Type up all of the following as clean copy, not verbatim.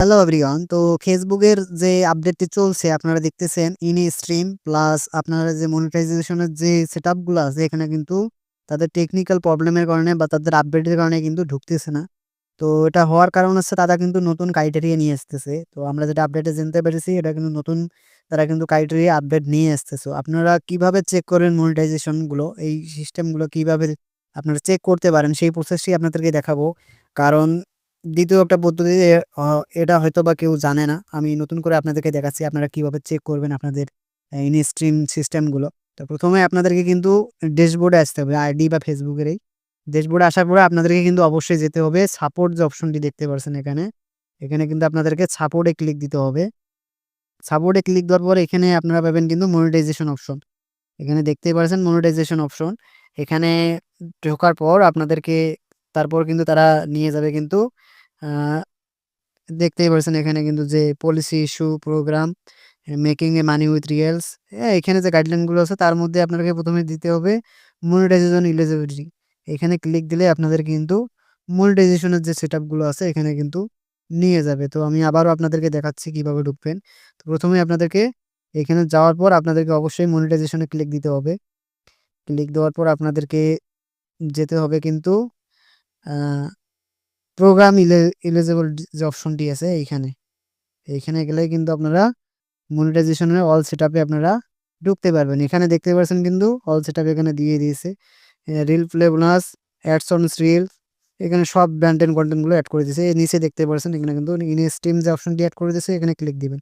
Hello everyone. তো ফেসবুকের যে আপডেটটি চলছে আপনারা দেখতেছেন স্ট্রিম প্লাস আপনারা যে মনিটাইজেশনের যে সেটআপ গুলো আছে এখানে কিন্তু তাদের টেকনিক্যাল প্রবলেমের কারণে বা তাদের আপডেটের কারণে কিন্তু ঢুকতেছে না। তো এটা হওয়ার কারণ হচ্ছে তারা কিন্তু নতুন ক্রাইটেরিয়া নিয়ে আসতেছে। তো আমরা যেটা আপডেটে জানতে পেরেছি এটা কিন্তু নতুন তারা কিন্তু ক্রাইটেরিয়া আপডেট নিয়ে আসতেছে। আপনারা কিভাবে চেক করেন মনিটাইজেশন গুলো, এই সিস্টেম গুলো কিভাবে আপনারা চেক করতে পারেন সেই প্রসেসটি আপনাদেরকে দেখাবো। কারণ ২য় একটা পদ্ধতি অ এটা হয়তোবা কেউ জানে না। আমি নতুন করে আপনাদেরকে দেখাচ্ছি আপনারা কিভাবে চেক করবেন আপনাদের ইনস্ট্রিম সিস্টেমগুলো। তো ১ম এ আপনাদেরকে কিন্তু ড্যাশবোর্ডে আসতে হবে আইডি বা ফেসবুকের এই ড্যাশবোর্ডে আসার পরে আপনাদেরকে কিন্তু অবশ্যই যেতে হবে সাপোর্ট যে অপশনটি দেখতে পারছেন এখানে। এখানে কিন্তু আপনাদেরকে সাপোর্টে ক্লিক দিতে হবে। সাপোর্টে ক্লিক দেওয়ার পরে এখানে আপনারা পাবেন কিন্তু মনিটাইজেশন অপশন। এখানে দেখতেই পারছেন মনিটাইজেশন অপশন। এখানে ঢোকার পর আপনাদেরকে তারপর কিন্তু তারা নিয়ে যাবে কিন্তু আ দেখতেই পারছেন এখানে কিন্তু যে policy issue, program, making a money with reels, এখানে যে গাইডলাইন গুলো আছে তার মধ্যে আপনাকে ১ম এ দিতে হবে মনিটাইজেশন এলিজিবিলিটি। এখানে ক্লিক দিলে আপনাদের কিন্তু মনিটাইজেশন এর যে সেটআপ গুলো আছে এখানে কিন্তু নিয়ে যাবে। তো আমি আবারও আপনাদেরকে দেখাচ্ছি কিভাবে ঢুকবেন। তো ১ম এ আপনাদেরকে এখানে যাওয়ার পর আপনাদেরকে অবশ্যই মনিটাইজেশন এ ক্লিক দিতে হবে। ক্লিক দেওয়ার পর আপনাদেরকে যেতে হবে কিন্তু আ প্রোগ্রাম এলিজিবল যে অপশনটি আছে এইখানে। এইখানে গেলেই কিন্তু আপনারা মনিটাইজেশন এর অল সেটআপ এ আপনারা ঢুকতে পারবেন। এখানে দেখতে পাচ্ছেন কিন্তু অল সেটআপ এখানে দিয়ে দিয়েছে। Reel play bonus, ads on reels, এখানে সব ব্র্যান্ড এন্ড কনটেন্ট গুলো এড করে দিয়েছে। এর নিচে দেখতে পাচ্ছেন এখানে কিন্তু স্ট্রিম যে অপশনটি এড করে দিয়েছে এখানে ক্লিক দিবেন।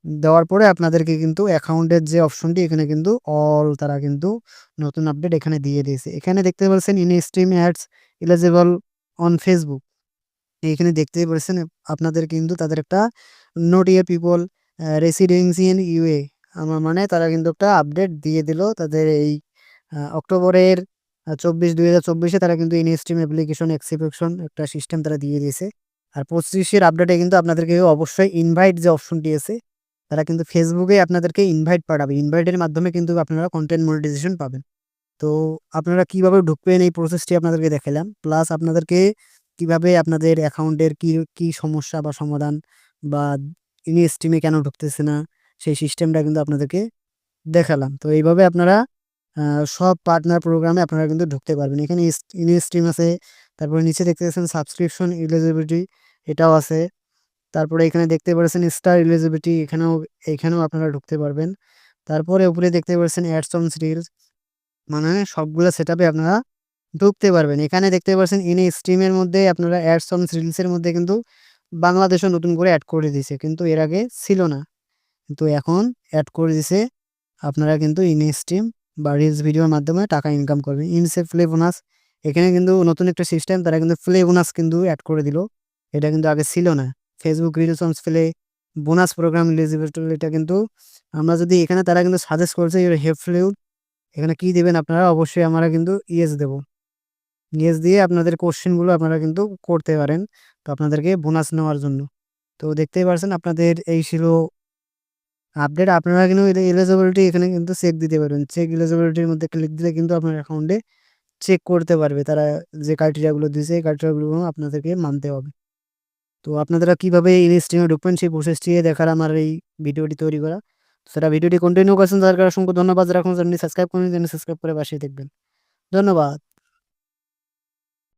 দেওয়ার পরে আপনাদেরকে কিন্তু অ্যাকাউন্টের যে অপশনটি এখানে কিন্তু অল তারা কিন্তু নতুন আপডেট এখানে দিয়ে দিয়েছে। এখানে দেখতে পাচ্ছেন stream ads eligible on Facebook. এইখানে দেখতেই পারছেন আপনাদের কিন্তু তাদের একটা note your people residency in UA আমার মানে তারা কিন্তু একটা আপডেট দিয়ে দিল তাদের এই অক্টোবরের ২৪/২০২৪ এ তারা কিন্তু ইনস্ট্রিম অ্যাপ্লিকেশন এক্সিকিউশন একটা সিস্টেম তারা দিয়ে দিয়েছে। আর ২৫ এর আপডেটে কিন্তু আপনাদেরকে অবশ্যই ইনভাইট যে অপশনটি আছে তারা কিন্তু ফেসবুকে আপনাদেরকে ইনভাইট পাঠাবে। ইনভাইটের মাধ্যমে কিন্তু আপনারা কনটেন্ট মনিটাইজেশন পাবেন। তো আপনারা কিভাবে ঢুকবেন এই প্রসেসটি আপনাদেরকে দেখালাম। প্লাস আপনাদেরকে কিভাবে আপনাদের অ্যাকাউন্টের কি সমস্যা বা সমাধান বা ইনস্ট্রিমে কেন ঢুকতেছে না সেই সিস্টেমটা কিন্তু আপনাদেরকে দেখালাম। তো এইভাবে আপনারা আ সব পার্টনার প্রোগ্রামে আপনারা কিন্তু ঢুকতে পারবেন। এখানে ইনস্ট্রিম আছে, তারপরে নিচে দেখতে পাচ্ছেন সাবস্ক্রিপশন এলিজিবিলিটি এটাও আছে। তারপরে এখানে দেখতে পাচ্ছেন স্টার এলিজিবিলিটি এখানেও আপনারা ঢুকতে পারবেন। তারপরে উপরে দেখতে পাচ্ছেন অ্যাডস অন রিলস মানে সবগুলা সেটআপে আপনারা ঢুকতে পারবেন। এখানে দেখতে পাচ্ছেন স্ট্রিম এর মধ্যে আপনারা অ্যাডস অন রিলস এর মধ্যে কিন্তু বাংলাদেশও নতুন করে এড করে দিয়েছে। কিন্তু এর আগে ছিল না। কিন্তু এখন এড করে দিছে। আপনারা কিন্তু স্ট্রিম বা রিলস ভিডিওর মাধ্যমে টাকা ইনকাম করবেন। ইনসে প্লে বোনাস এখানে কিন্তু নতুন একটা সিস্টেম তারা কিন্তু প্লে বোনাস কিন্তু এড করে দিল। এটা কিন্তু আগে ছিল না। Facebook reels on play bonus program eligible এটা কিন্তু আমরা যদি এখানে তারা কিন্তু সাজেস্ট করেছে ইউর হেল্পফুল এখানে কি দিবেন আপনারা অবশ্যই আমরা কিন্তু ইয়েস দেব। ইয়েস দিয়ে আপনাদের কোয়েশ্চেন গুলো আপনারা কিন্তু করতে পারেন। তো আপনাদেরকে বোনাস নেওয়ার জন্য। তো দেখতেই পারছেন আপনাদের এই ছিল আপডেট। আপনারা কিন্তু এলিজিবিলিটি এখানে কিন্তু চেক দিতে পারবেন। চেক এলিজিবিলিটির মধ্যে ক্লিক দিলে কিন্তু আপনার অ্যাকাউন্টে চেক করতে পারবে। তারা যে ক্রাইটেরিয়া গুলো দিয়েছে এই ক্রাইটেরিয়া গুলো আপনাদেরকে মানতে হবে। তো আপনারা কিভাবে ইনস্ট্রিমে ঢুকবেন সেই প্রসেসটি দেখার আমার এই ভিডিওটি তৈরি করা। সেটা ভিডিওটি কন্টিনিউ করছেন তাদেরকে অসংখ্য ধন্যবাদ। যারা এখনো চ্যানেলটি সাবস্ক্রাইব করেনি চ্যানেল সাবস্ক্রাইব করে পাশেই থাকবেন। ধন্যবাদ।